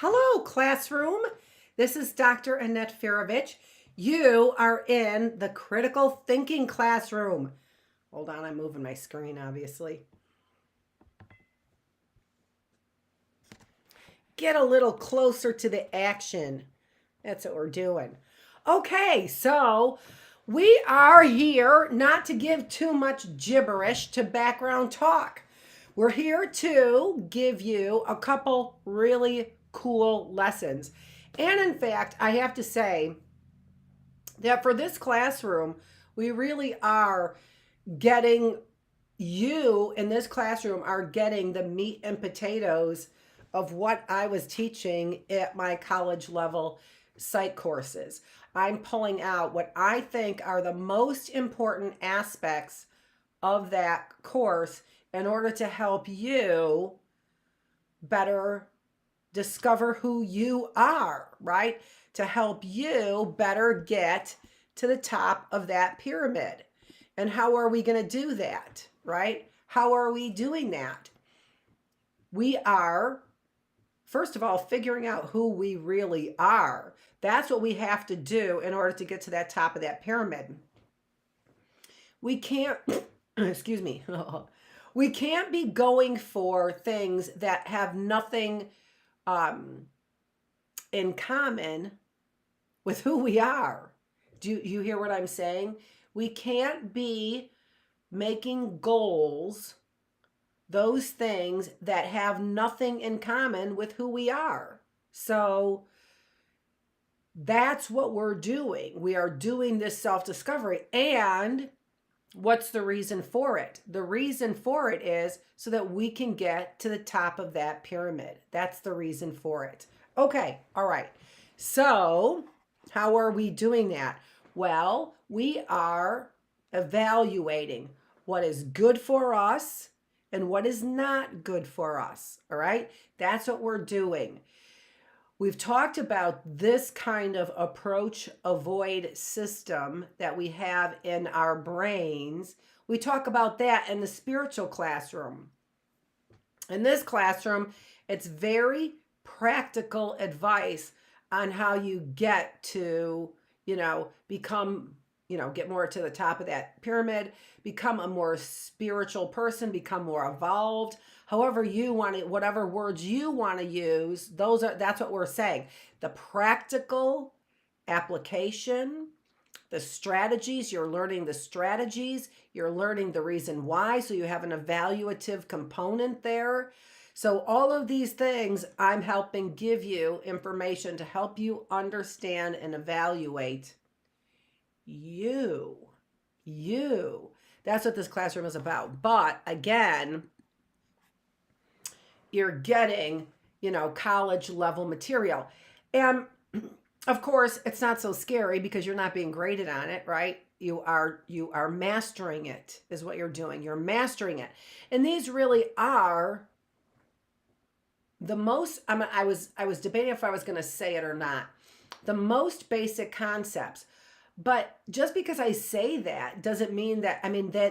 Hello, classroom. This is Dr. Annette Feravich. You are in the critical thinking classroom. Hold on, I'm moving my screen, obviously. Get a little closer to the action. That's what we're doing. Okay, so we are here not to give too much gibberish to background talk. We're here to give you a couple really cool lessons. And in fact, I have to say that for this classroom, we really are getting, you in this classroom are getting the meat and potatoes of what I was teaching at my college level psych courses. I'm pulling out what I think are the most important aspects of that course in order to help you better discover who you are, right? To help you better get to the top of that pyramid. And how are we going to do that, right? How are we doing that? We are, first of all, figuring out who we really are. That's what we have to do in order to get to that top of that pyramid. We can't, excuse me, we can't be going for things that have nothing in common with who we are. Do you hear what I'm saying? We can't be making goals, those things that have nothing in common with who we are. So that's what we're doing. We are doing this self-discovery. And what's the reason for it? The reason for it is so that we can get to the top of that pyramid. That's the reason for it. Okay, all right. So how are we doing that? Well, we are evaluating what is good for us and what is not good for us, all right? That's what we're doing. We've talked about this kind of approach avoid system that we have in our brains. We talk about that in the spiritual classroom. In this classroom, it's very practical advice on how you get to, become, get more to the top of that pyramid, become a more spiritual person, become more evolved. However you want it, whatever words you want to use, that's what we're saying. The practical application, the strategies, you're learning the strategies, you're learning the reason why, so you have an evaluative component there. So all of these things, I'm helping give you information to help you understand and evaluate you. That's what this classroom is about. But again, you're getting, college level material. And of course, it's not so scary because you're not being graded on it, right? You are mastering it is what you're doing. You're mastering it. And these really are the most, I was debating if I was going to say it or not. The most basic concepts. But just because I say that doesn't mean that,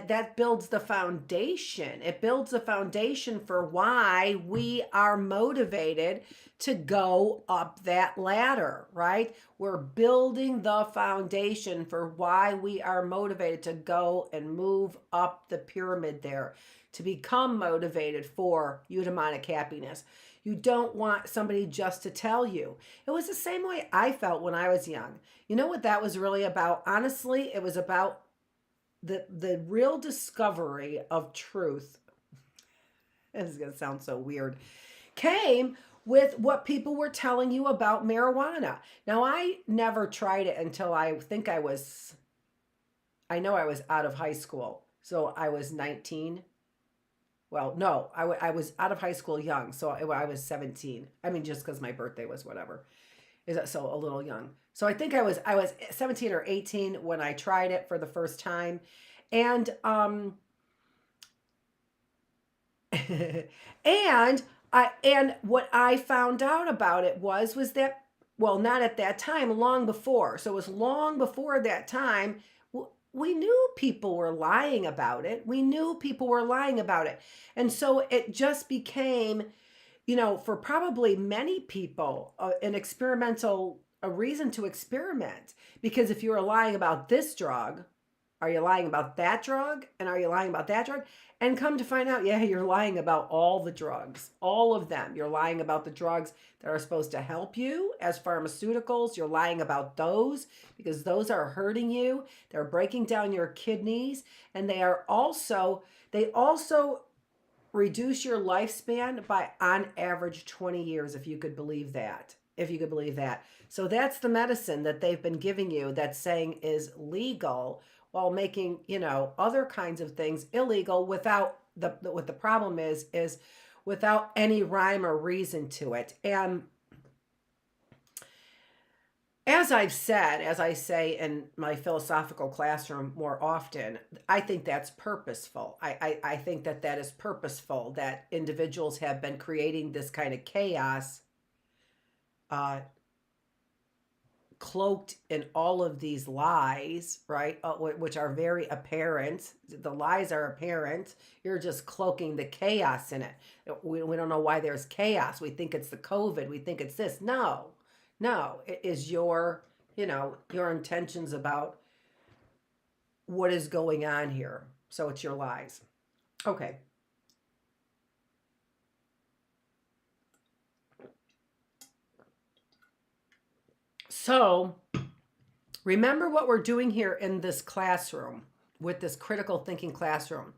that builds the foundation. It builds the foundation for why we are motivated to go up that ladder, right? We're building the foundation for why we are motivated to go and move up the pyramid there, to become motivated for eudaimonic happiness. You don't want somebody just to tell you. It was the same way I felt when I was young. You know what that was really about? Honestly, it was about the real discovery of truth. This is going to sound so weird. Came with what people were telling you about marijuana. Now, I never tried it until I know I was out of high school. So I was 19. Well, no, I was out of high school young, so I was 17. Just because my birthday was whatever. Is that so a little young? So I think I was 17 or 18 when I tried it for the first time, and and what I found out about it was that, well, not at that time, long before. So it was long before that time. We knew people were lying about it. And so it just became, for probably many people, a reason to experiment. Because if you're lying about this drug, are you lying about that drug? And are you lying about that drug? And come to find out, yeah, you're lying about all the drugs, all of them. You're lying about the drugs that are supposed to help you as pharmaceuticals. You're lying about those because those are hurting you. They're breaking down your kidneys. And they also reduce your lifespan by on average 20 years, if you could believe that. If you could believe that. So that's the medicine that they've been giving you that's saying is legal while making, other kinds of things illegal without what the problem is without any rhyme or reason to it. And as I say in my philosophical classroom more often, I think that's purposeful. I think that is purposeful, that individuals have been creating this kind of chaos, cloaked in all of these lies, right? Which are very apparent. The lies are apparent. You're just cloaking the chaos in it. We don't know why there's chaos. We think it's the COVID. We think it's this. No, it is your intentions about what is going on here. So it's your lies. Okay. So remember what we're doing here in this classroom with this critical thinking classroom.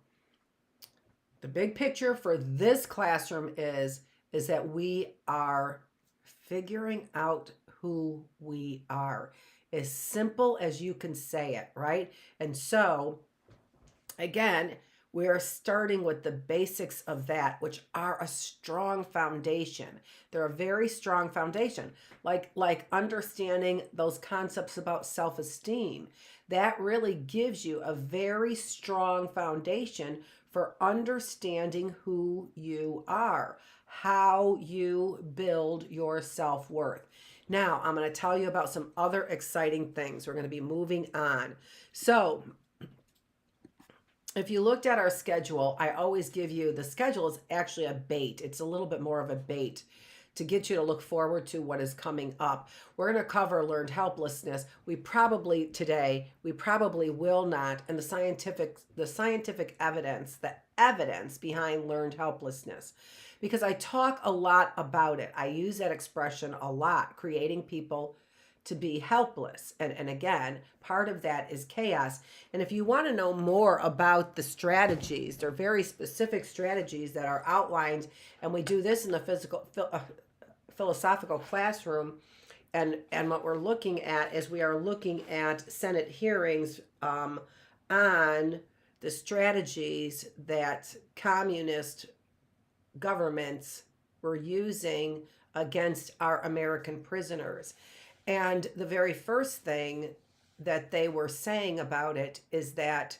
The big picture for this classroom is that we are figuring out who we are. As simple as you can say it, right? And so, again, we're starting with the basics of that, which are a strong foundation. They're a very strong foundation, like understanding those concepts about self-esteem. That really gives you a very strong foundation for understanding who you are, how you build your self-worth. Now, I'm going to tell you about some other exciting things. We're going to be moving on. So, if you looked at our schedule, I always give you, the schedule is actually a bait. It's a little bit more of a bait to get you to look forward to what is coming up. We're going to cover learned helplessness. We probably will not, and the scientific evidence, the evidence behind learned helplessness, because I talk a lot about it. I use that expression a lot, creating people to be helpless. And again, part of that is chaos. And if you want to know more about the strategies, they're very specific strategies that are outlined, and we do this in the philosophical classroom. And what we're looking at is we are looking at Senate hearings on the strategies that communist governments were using against our American prisoners. And the very first thing that they were saying about it is that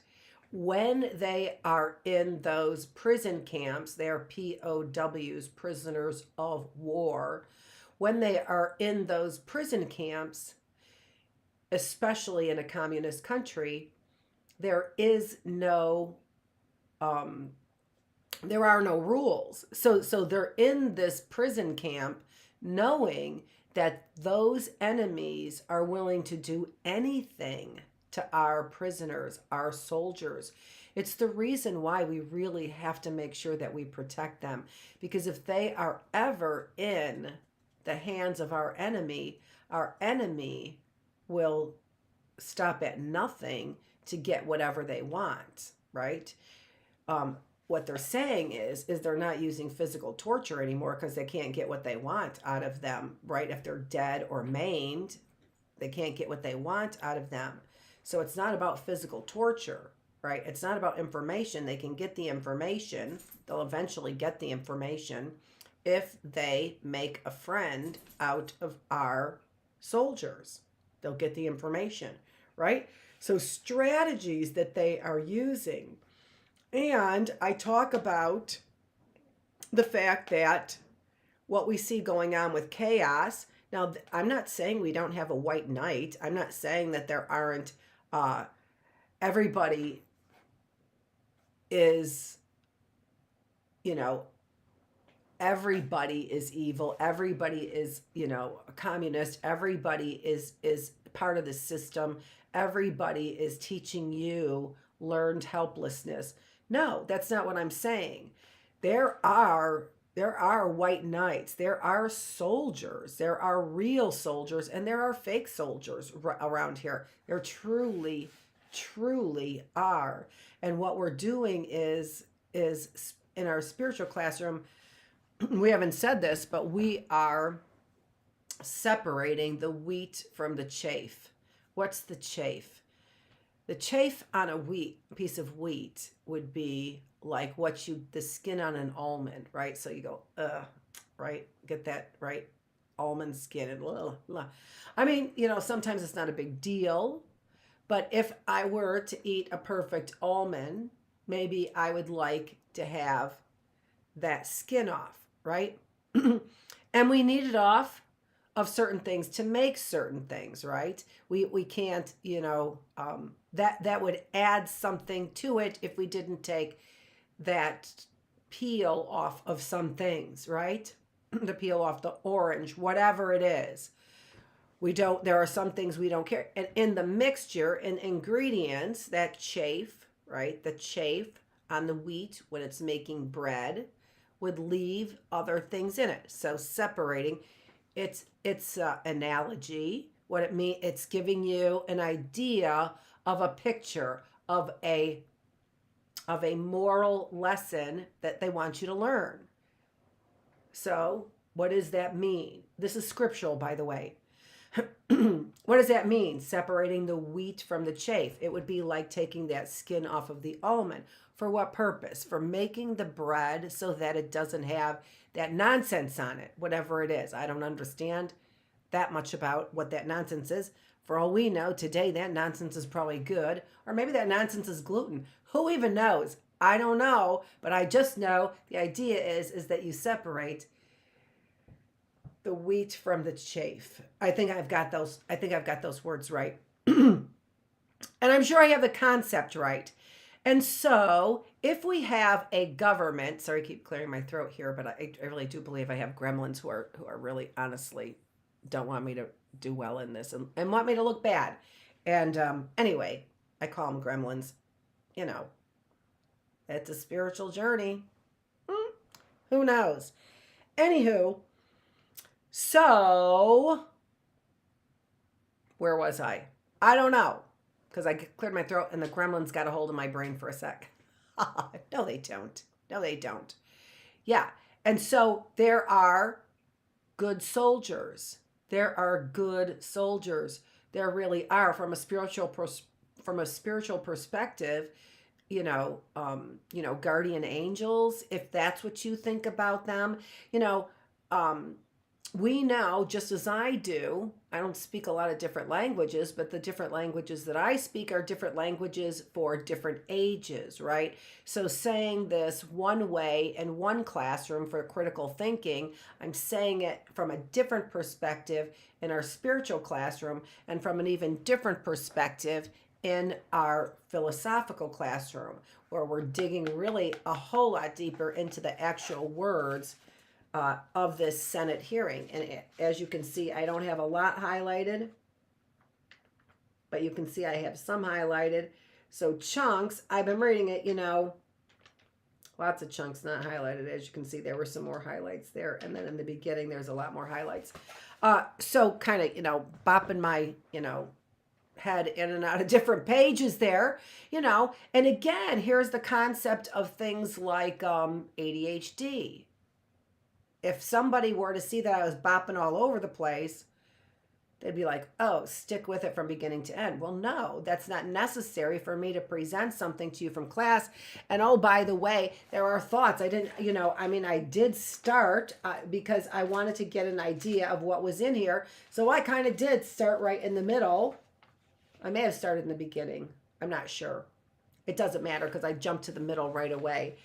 when they are in those prison camps, they are POWs, prisoners of war. When they are in those prison camps, especially in a communist country, there are no rules. So they're in this prison camp knowing that those enemies are willing to do anything to our prisoners, our soldiers. It's the reason why we really have to make sure that we protect them. Because if they are ever in the hands of our enemy will stop at nothing to get whatever they want, right? What they're saying is they're not using physical torture anymore because they can't get what they want out of them, right? If they're dead or maimed, they can't get what they want out of them. So it's not about physical torture, right? It's not about information. They can get the information. They'll eventually get the information if they make a friend out of our soldiers. They'll get the information, right? So strategies that they are using. And I talk about the fact that what we see going on with chaos. Now, I'm not saying we don't have a white knight. I'm not saying that there aren't, everybody is, everybody is evil. Everybody is, a communist. Everybody is part of the system. Everybody is teaching you learned helplessness. No, that's not what I'm saying. There are white knights. There are soldiers. There are real soldiers, and there are fake soldiers around here. There truly, truly are. And what we're doing is in our spiritual classroom, we haven't said this, but we are separating the wheat from the chaff. What's the chaff? The chaff on a piece of wheat would be like the skin on an almond, right? So you go, right? Get that, right? Almond skin and blah, blah. I mean, sometimes it's not a big deal, but if I were to eat a perfect almond, maybe I would like to have that skin off, right? And we need it off of certain things to make certain things, right? We can't, that would add something to it if we didn't take that peel off of some things, right? The peel off the orange, whatever it is. There are some things we don't care. And in the mixture and ingredients, that chaff, right? The chaff on the wheat when it's making bread would leave other things in it. So separating, it's analogy. What it means, it's giving you an idea of a picture of a moral lesson that they want you to learn. So what does that mean? This is scriptural, by the way. What does that mean? Separating the wheat from the chaff. It would be like taking that skin off of the almond. For what purpose? For making the bread so that it doesn't have that nonsense on it, whatever it is. I don't understand that much about what that nonsense is. For all we know, today that nonsense is probably good, or maybe that nonsense is gluten. Who even knows? I don't know, but I just know the idea is that you separate the wheat from the chaff. I think I've got those words right. And I'm sure I have the concept right. And so if we have a government, sorry, I keep clearing my throat here, but I really do believe I have gremlins who are really honestly don't want me to do well in this and want me to look bad. And anyway, I call them gremlins. It's a spiritual journey. Who knows? Anywho, so where was I? I don't know, because I cleared my throat and the gremlins got a hold of my brain for a sec. No, they don't. No, they don't. Yeah. And so there are good soldiers. There are good soldiers. There really are, from a spiritual perspective. Guardian angels, if that's what you think about them. We know, just as I do, I don't speak a lot of different languages, but the different languages that I speak are different languages for different ages, right? So saying this one way in one classroom for critical thinking, I'm saying it from a different perspective in our spiritual classroom, and from an even different perspective in our philosophical classroom, where we're digging really a whole lot deeper into the actual words of this Senate hearing. And as you can see, I don't have a lot highlighted, but you can see I have some highlighted. So chunks, I've been reading it, lots of chunks not highlighted. As you can see, there were some more highlights there. And then in the beginning, there's a lot more highlights. So kind of, bopping my, head in and out of different pages there, and again, here's the concept of things like ADHD. If somebody were to see that I was bopping all over the place, they'd be like, oh, stick with it from beginning to end. Well, no, that's not necessary for me to present something to you from class. And oh, by the way, there are thoughts. I did start because I wanted to get an idea of what was in here. So I kind of did start right in the middle. I may have started in the beginning. I'm not sure. It doesn't matter because I jumped to the middle right away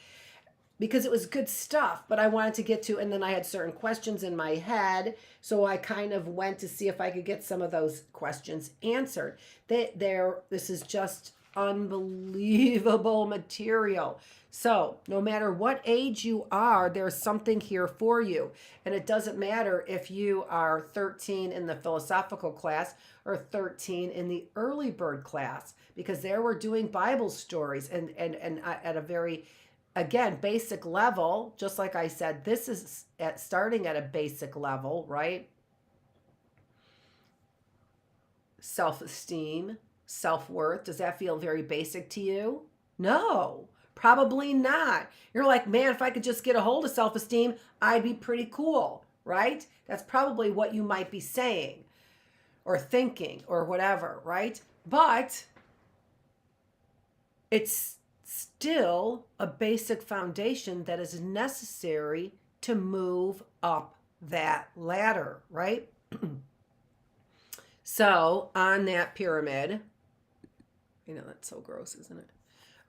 because it was good stuff, but I wanted to get to, and then I had certain questions in my head. So I kind of went to see if I could get some of those questions answered. This is just unbelievable material. So no matter what age you are, there's something here for you. And it doesn't matter if you are 13 in the philosophical class or 13 in the early bird class, because there we're doing Bible stories and at a very, again, basic level. Just like I said, this is starting at a basic level, right? Self-esteem, self-worth. Does that feel very basic to you? No, probably not. You're like, man, if I could just get a hold of self-esteem, I'd be pretty cool, right? That's probably what you might be saying or thinking or whatever, right? But it's still a basic foundation that is necessary to move up that ladder, right? So on that pyramid, that's so gross, isn't it?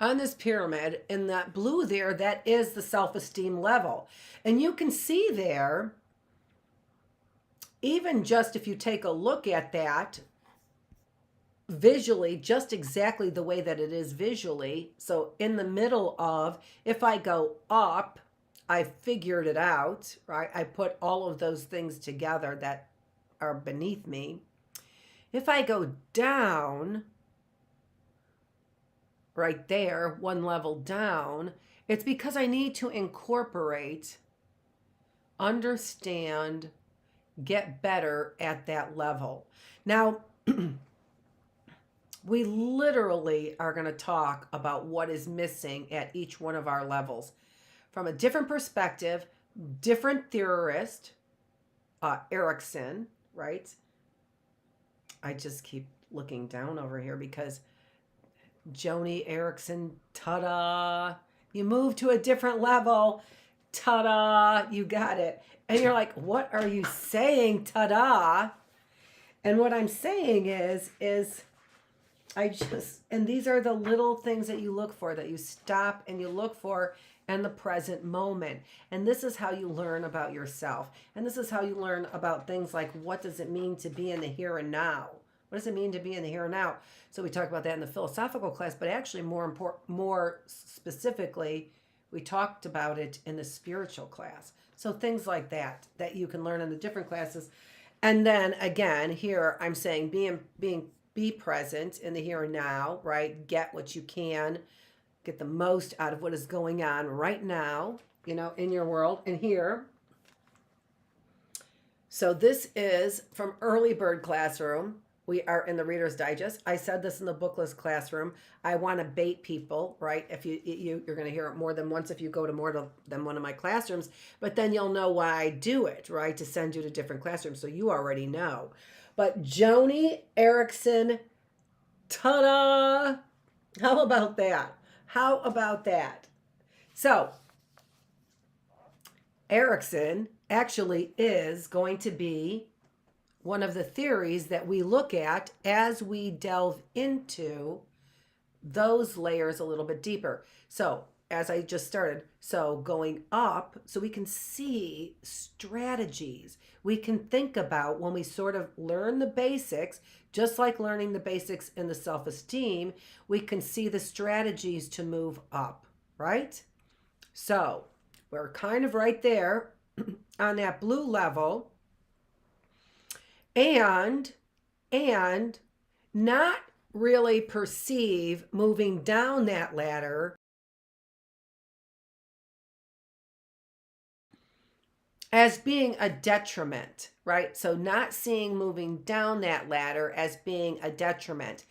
On this pyramid, in that blue there, that is the self-esteem level. And you can see there, even just if you take a look at that visually, just exactly the way that it is visually. So in the middle of, if I go up, I figured it out, right? I put all of those things together that are beneath me. If I go down, right there, one level down, it's because I need to incorporate, understand, get better at that level. Now, we literally are going to talk about what is missing at each one of our levels from a different perspective, different theorist, Erickson, right? I just keep looking down over here because Joni Erickson, ta-da, you move to a different level, ta-da, you got it. And you're like, what are you saying, ta-da? And what I'm saying is and these are the little things that you look for, that you stop and you look for in the present moment. And this is how you learn about yourself. And this is how you learn about things like, what does it mean to be in the here and now? What does it mean to be in the here and now? So we talked about that in the philosophical class, but actually more specifically, we talked about it in the spiritual class. So things like that you can learn in the different classes. And then again, here I'm saying be present in the here and now, right? Get what you can, get the most out of what is going on right now, in your world and here. So this is from Early Bird Classroom. We are in the Reader's Digest. I said this in the Bookless classroom. I want to bait people, right? If you're going to hear it more than once if you go to more than one of my classrooms, but then you'll know why I do it, right? To send you to different classrooms, so you already know. But Joni Erickson, ta-da! How about that? How about that? So Erickson actually is going to be one of the theories that we look at as we delve into those layers a little bit deeper. So as I just started, so going up, so we can see strategies. We can think about when we sort of learn the basics, just like learning the basics in the self-esteem, we can see the strategies to move up, right? So we're kind of right there on that blue level, and not really perceive moving down that ladder as being a detriment, right? So not seeing moving down that ladder as being a detriment.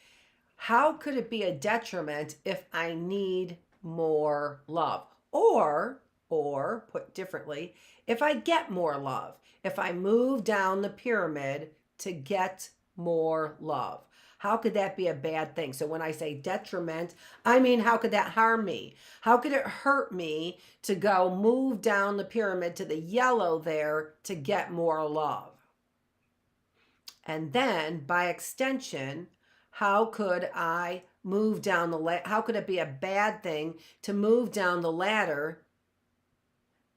How could it be a detriment if I need more love? Or put differently, if I get more love, if I move down the pyramid to get more love, how could that be a bad thing? So when I say detriment, I mean, how could that harm me? How could it hurt me to go move down the pyramid to the yellow there to get more love? And then by extension, how could I move down the ladder? How could it be a bad thing to move down the ladder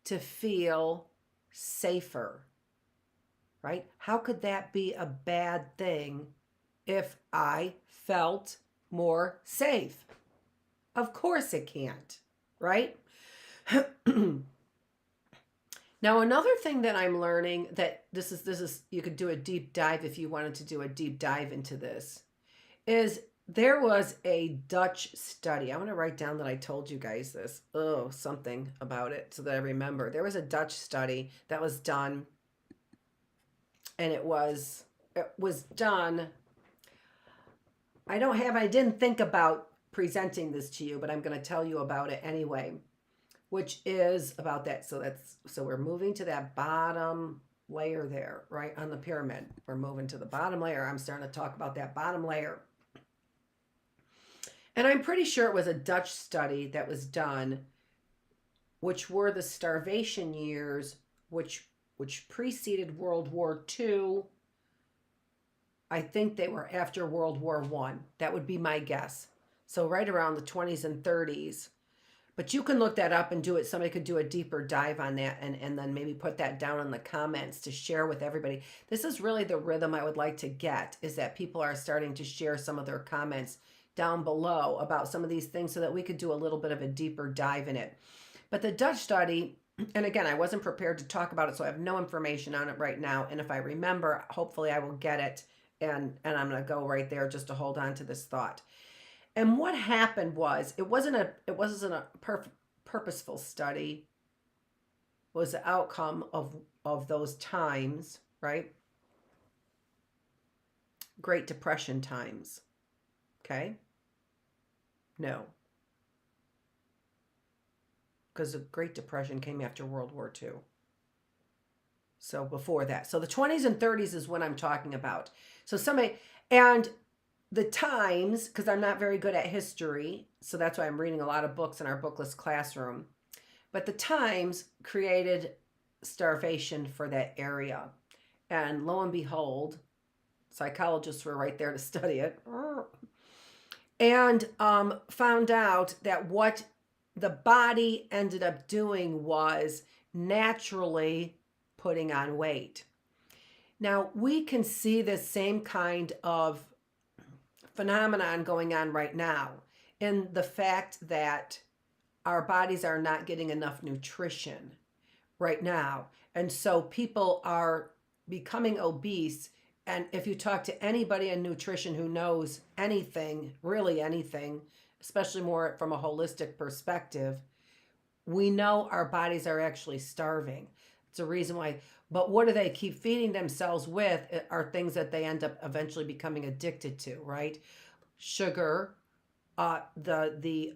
to feel safer, right? How could that be a bad thing if I felt more safe? Of course it can't. right? Now, another thing that I'm learning, that this is you could do a deep dive if you wanted to do a deep dive into this, is there was a Dutch study. I want to write down that I told you guys this. Oh, something about it so that I remember. There was a Dutch study that was done, and it was done. I didn't think about presenting this to you, but I'm going to tell you about it anyway, which is about that. So we're moving to that bottom layer there, right on the pyramid. We're moving to the bottom layer. I'm starting to talk about that bottom layer. And I'm pretty sure it was a Dutch study that was done, which were the starvation years, which preceded World War II. I think they were after World War I. That would be my guess. So right around the 20s and 30s. But you can look that up and do it. Somebody could do a deeper dive on that and then maybe put that down in the comments to share with everybody. This is really the rhythm I would like to get, is that people are starting to share some of their comments down below about some of these things so that we could do a little bit of a deeper dive in it. But the Dutch study, and again, I wasn't prepared to talk about it, so I have no information on it right now. And if I remember, hopefully I will get it, and I'm going to go right there just to hold on to this thought. And what happened was, it wasn't a purposeful study. It was the outcome of those times, right? Great Depression times. Okay? No. Because the Great Depression came after World War II. So before that. So the 20s and 30s is what I'm talking about. So and the times, because I'm not very good at history, so that's why I'm reading a lot of books in our Bookless classroom. But the times created starvation for that area. And lo and behold, psychologists were right there to study it. And found out that what the body ended up doing was naturally putting on weight. Now, we can see this same kind of phenomenon going on right now in the fact that our bodies are not getting enough nutrition right now. And so people are becoming obese. And if you talk to anybody in nutrition who knows anything, really anything, especially more from a holistic perspective, we know our bodies are actually starving. It's a reason why. But what do they keep feeding themselves with are things that they end up eventually becoming addicted to, right? Sugar, the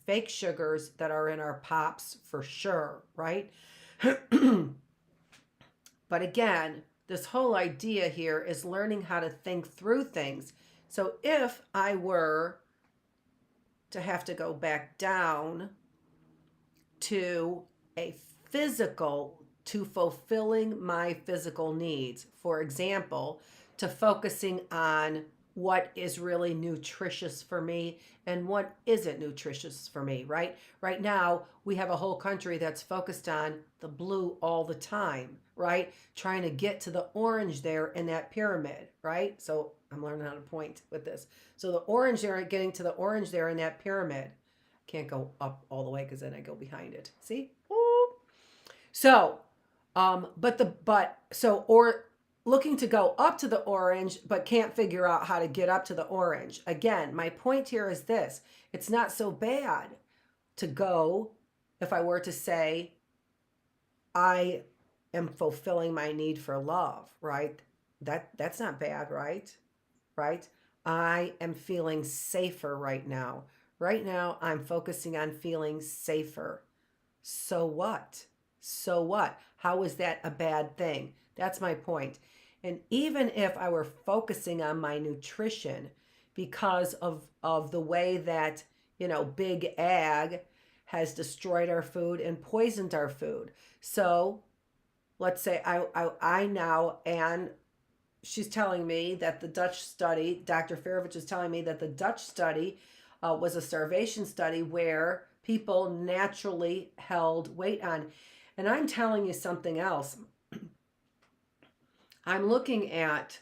fake sugars that are in our pops for sure, right? But again, this whole idea here is learning how to think through things. So if I were to have to go back down to a physical, to fulfilling my physical needs, for example, to focusing on what is really nutritious for me and what isn't nutritious for me, right? Right now, we have a whole country that's focused on the blue all the time, right? Trying to get to the orange there in that pyramid, right? So I'm learning how to point with this. So the orange there, getting to the orange there in that pyramid. Can't go up all the way because then I go behind it. See? So, or looking to go up to the orange, but can't figure out how to get up to the orange. Again, my point here is this. It's not so bad to go, if I were to say, I am fulfilling my need for love, right? That's not bad, right? Right? I am feeling safer right now. Right now, I'm focusing on feeling safer. So what? So what? How is that a bad thing? That's my point. And even if I were focusing on my nutrition because of the way that, big ag has destroyed our food and poisoned our food. So let's say I now, and she's telling me that the Dutch study, Dr. Feravich is telling me that the Dutch study was a starvation study where people naturally held weight on. And I'm telling you something else. I'm looking at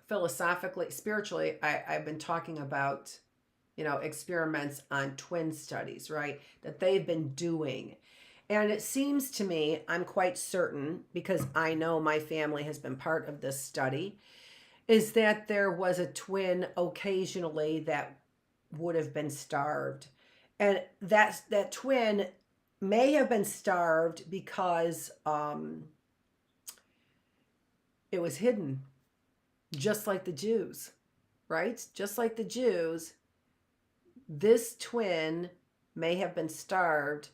philosophically, spiritually, I've been talking about, experiments on twin studies, right? That they've been doing. And it seems to me, I'm quite certain, because I know my family has been part of this study, is that there was a twin occasionally that would have been starved. And that twin may have been starved because it was hidden, just like the Jews, right? Just like the Jews, this twin may have been starved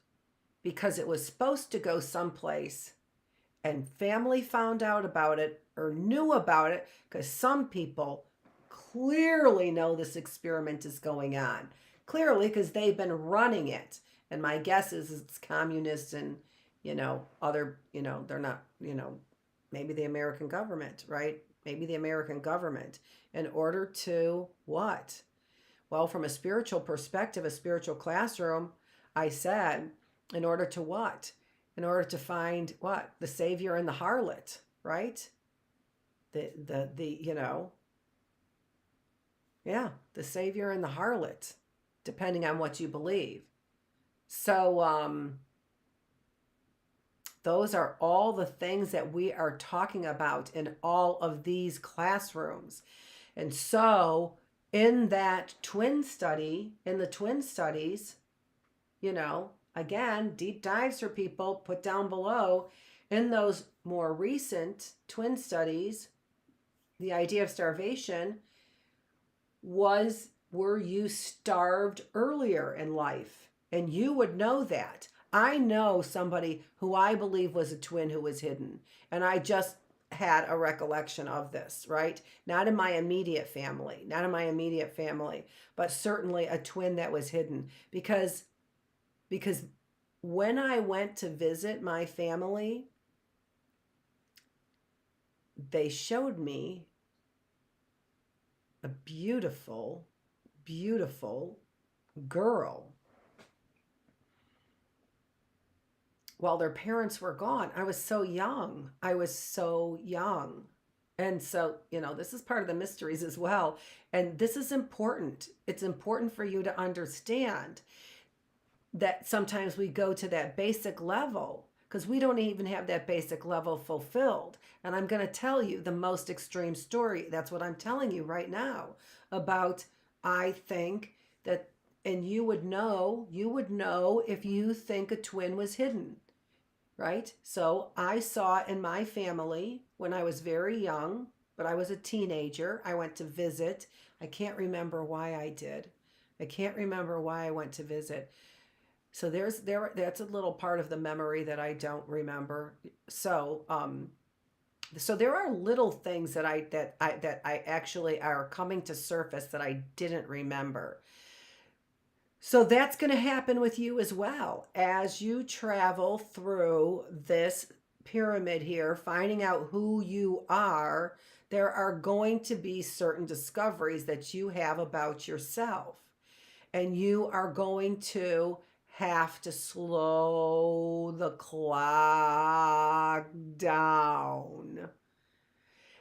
because it was supposed to go someplace and family found out about it or knew about it, because some people clearly know this experiment is going on. Clearly, because they've been running it. And my guess is it's communists and, other, they're not, maybe the American government, right? Maybe the American government, in order to what? Well, from a spiritual perspective, a spiritual classroom, I said, in order to what? In order to find what? The savior and the harlot, right? The savior and the harlot, depending on what you believe. So those are all the things that we are talking about in all of these classrooms. And so in the twin studies, again, deep dives for people, put down below. In those more recent twin studies, the idea of starvation was, were you starved earlier in life? And you would know that. I know somebody who I believe was a twin who was hidden. And I just had a recollection of this, right? Not in my immediate family, but certainly a twin that was hidden. Because when I went to visit my family, they showed me a beautiful, beautiful girl. While their parents were gone, I was so young. And so, this is part of the mysteries as well. And this is important. It's important for you to understand that sometimes we go to that basic level because we don't even have that basic level fulfilled. And I'm going to tell you the most extreme story. That's what I'm telling you right now about, I think that, and you would know if you think a twin was hidden, right? So I saw in my family when I was very young, but I was a teenager. I went to visit. I can't remember why I did. I can't remember why I went to visit. So that's a little part of the memory that I don't remember. So there are little things that I actually are coming to surface that I didn't remember. So that's going to happen with you as well as you travel through this pyramid here, finding out who you are. There are going to be certain discoveries that you have about yourself, and you are going to have to slow the clock down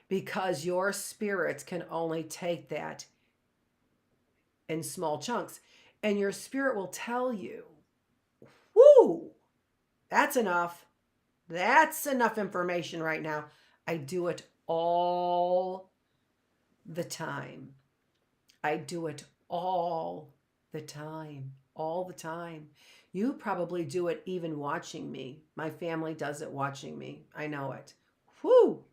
because your spirits can only take that in small chunks. And your spirit will tell you, whoo, that's enough. That's enough information right now. I do it all the time. I do it all the time. All the time. You probably do it even watching me. My family does it watching me. I know it. Whoo,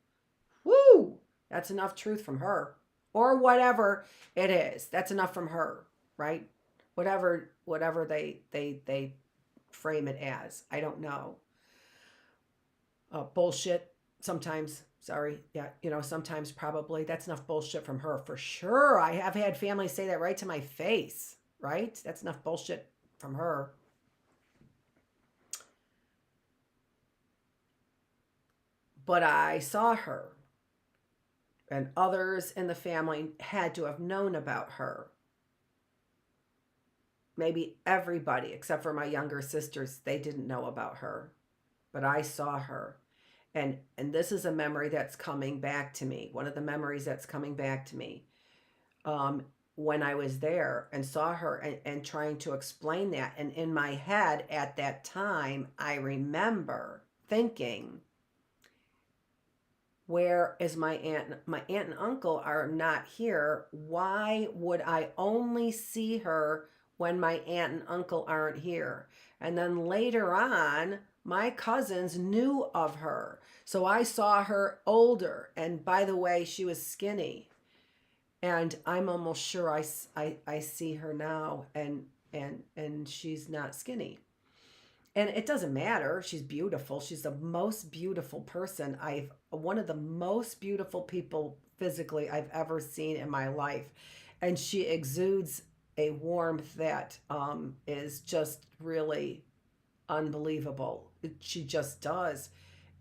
whoo. That's enough truth from her. Or whatever it is. That's enough from her, right? Whatever they frame it as. I don't know. Bullshit sometimes. Sorry. Yeah, sometimes probably that's enough bullshit from her for sure. I have had family say that right to my face. Right? That's enough bullshit from her. But I saw her, and others in the family had to have known about her. Maybe everybody, except for my younger sisters, they didn't know about her. But I saw her. And this is a memory that's coming back to me. One of the memories that's coming back to me. when I was there and saw her and trying to explain that. And in my head at that time, I remember thinking, where is my aunt? My aunt and uncle are not here. Why would I only see her when my aunt and uncle aren't here? And then later on, my cousins knew of her. So I saw her older. And by the way, she was skinny. And I'm almost sure I see her now and she's not skinny. And it doesn't matter. She's beautiful. She's the most beautiful person one of the most beautiful people physically I've ever seen in my life. And she exudes a warmth that is just really unbelievable. She just does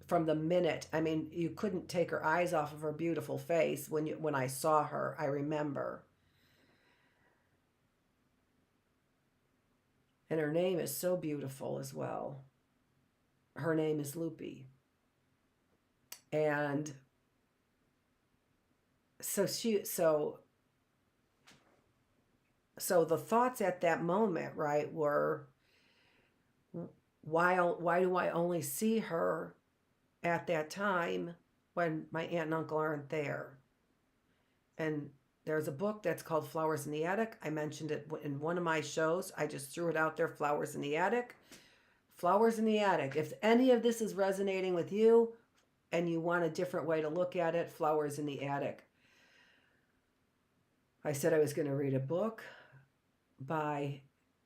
from the minute. I mean, you couldn't take her eyes off of her beautiful face when I saw her, I remember. And her name is so beautiful as well. Her name is Loopy. And so the thoughts at that moment, right, were why do I only see her at that time when my aunt and uncle aren't there? And there's a book that's called Flowers in the Attic. I mentioned it in one of my shows. I just threw it out there, Flowers in the Attic. Flowers in the Attic. If any of this is resonating with you and you want a different way to look at it, Flowers in the Attic. I said I was going to read a book by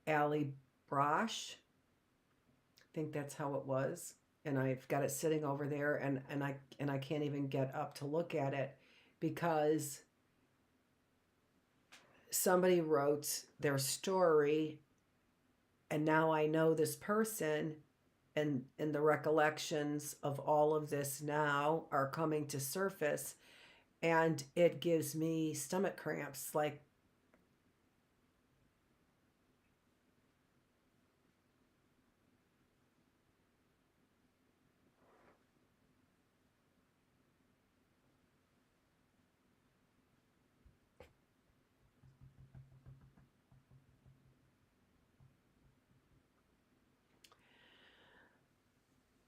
Ali Brosh. I think that's how it was. And I've got it sitting over there and I can't even get up to look at it because somebody wrote their story and now I know this person and the recollections of all of this now are coming to surface and it gives me stomach cramps like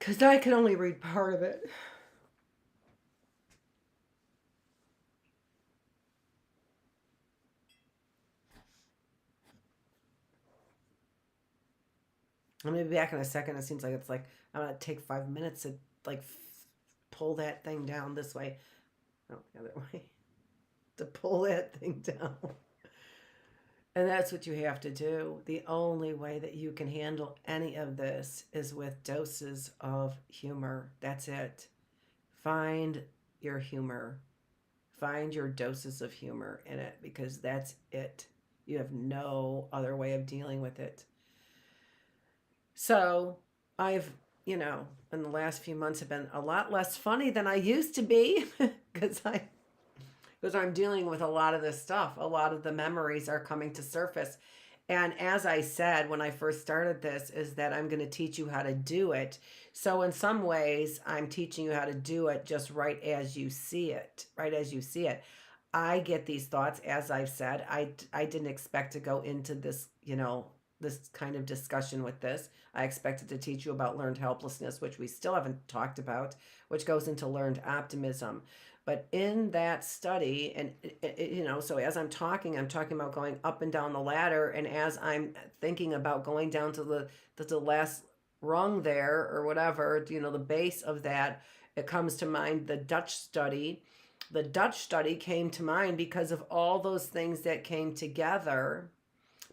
because I can only read part of it. I'm gonna be back in a second. It seems like it's like I'm gonna take 5 minutes to like pull that thing down this way. No, the other way. To pull that thing down. And that's what you have to do. The only way that you can handle any of this is with doses of humor. That's it. Find your humor. Find your doses of humor in it because that's it. You have no other way of dealing with it. So I've, in the last few months have been a lot less funny than I used to be because I'm dealing with a lot of this stuff. A lot of the memories are coming to surface. And as I said when I first started this, is that I'm going to teach you how to do it. So in some ways, I'm teaching you how to do it just right as you see it, right as you see it. I get these thoughts, as I've said. I didn't expect to go into this, this kind of discussion with this. I expected to teach you about learned helplessness, which we still haven't talked about, which goes into learned optimism. But in that study, and so as I'm talking about going up and down the ladder, and as I'm thinking about going down to the last rung there or whatever, the base of that, it comes to mind the Dutch study. The Dutch study came to mind because of all those things that came together.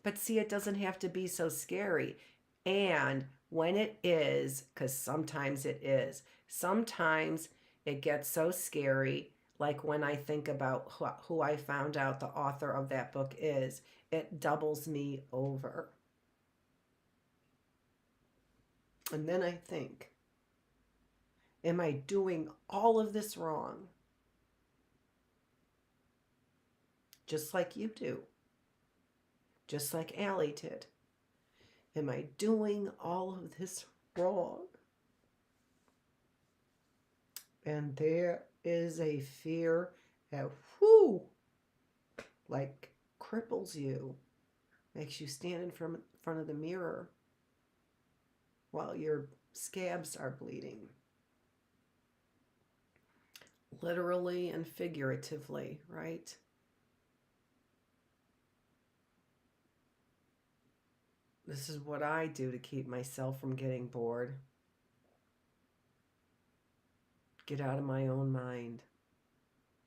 But see, it doesn't have to be so scary. And when it is, because sometimes it is, sometimes it gets so scary, like when I think about who I found out the author of that book is, it doubles me over. And then I think, am I doing all of this wrong? Just like you do. Just like Allie did. Am I doing all of this wrong? And there is a fear that, like cripples you, makes you stand in front of the mirror while your scabs are bleeding. Literally and figuratively, right? This is what I do to keep myself from getting bored. Get out of my own mind.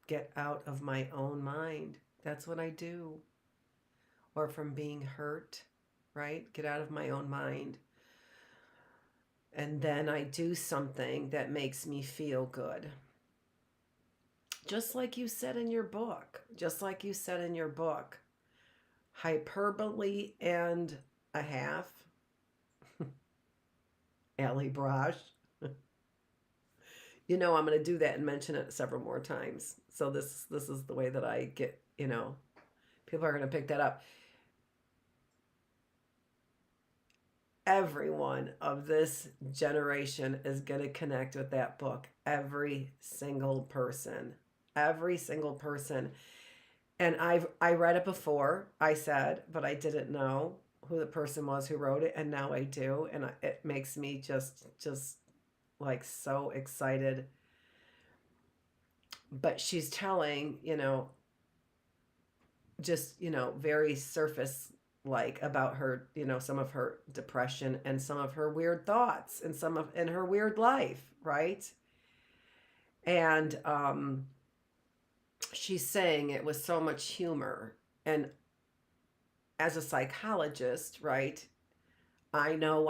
Get out of my own mind. That's what I do. Or from being hurt, right? Get out of my own mind. And then I do something that makes me feel good. Just like you said in your book. Just like you said in your book. Hyperbole and a half. Allie Brosh. You know, I'm going to do that and mention it several more times. So this is the way that I get, people are going to pick that up. Everyone of this generation is going to connect with that book. Every single person. Every single person. And I read it before, I said, but I didn't know who the person was who wrote it, and now I do, and it makes me just like so excited. But she's telling, just, very surface like about her, some of her depression and some of her weird thoughts and some of in her weird life, right? And she's saying it with so much humor. And as a psychologist, right, I know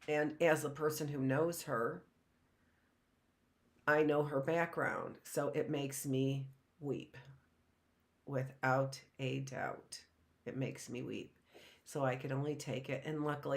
and as a person who knows her, I know her background, so it makes me weep. Without a doubt, it makes me weep. So I can only take it. And luckily,